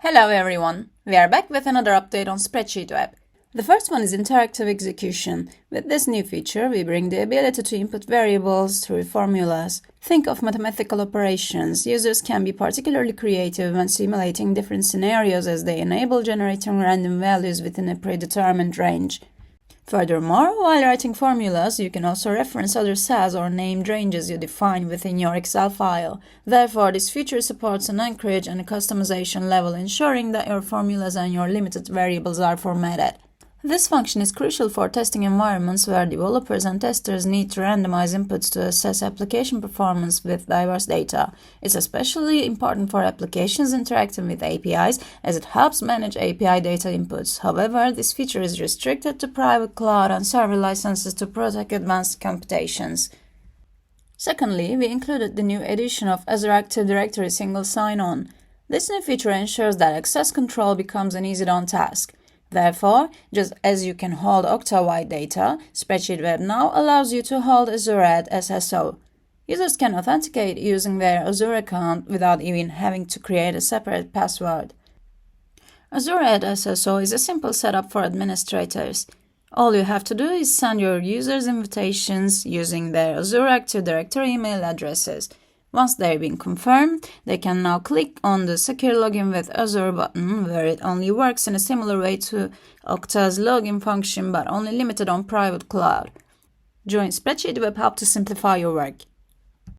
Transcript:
Hello everyone! We are back with another update on SpreadsheetWeb. The first one is interactive execution. With this new feature, we bring the ability to input variables through formulas. Think of mathematical operations. Users can be particularly creative when simulating different scenarios as they enable generating random values within a predetermined range. Furthermore, while writing formulas, you can also reference other cells or named ranges you define within your Excel file. Therefore, this feature supports an anchorage and a customization level, ensuring that your formulas and your limited variables are formatted. This function is crucial for testing environments where developers and testers need to randomize inputs to assess application performance with diverse data. It's especially important for applications interacting with APIs, as it helps manage API data inputs. However, this feature is restricted to private cloud and server licenses to protect advanced computations. Secondly, we included the new edition of Azure Active Directory Single Sign-On. This new feature ensures that access control becomes an easy-done task. Therefore, just as you can hold Okta-wide data, SpreadsheetWeb now allows you to hold Azure Ad SSO. Users can authenticate using their Azure account without even having to create a separate password. Azure Ad SSO is a simple setup for administrators. All you have to do is send your users invitations using their Azure Active Directory email addresses. Once they've been confirmed, they can now click on the Secure Login with Azure button, where it only works in a similar way to Okta's login function but only limited on private cloud. Join SpreadsheetWeb Hub to simplify your work.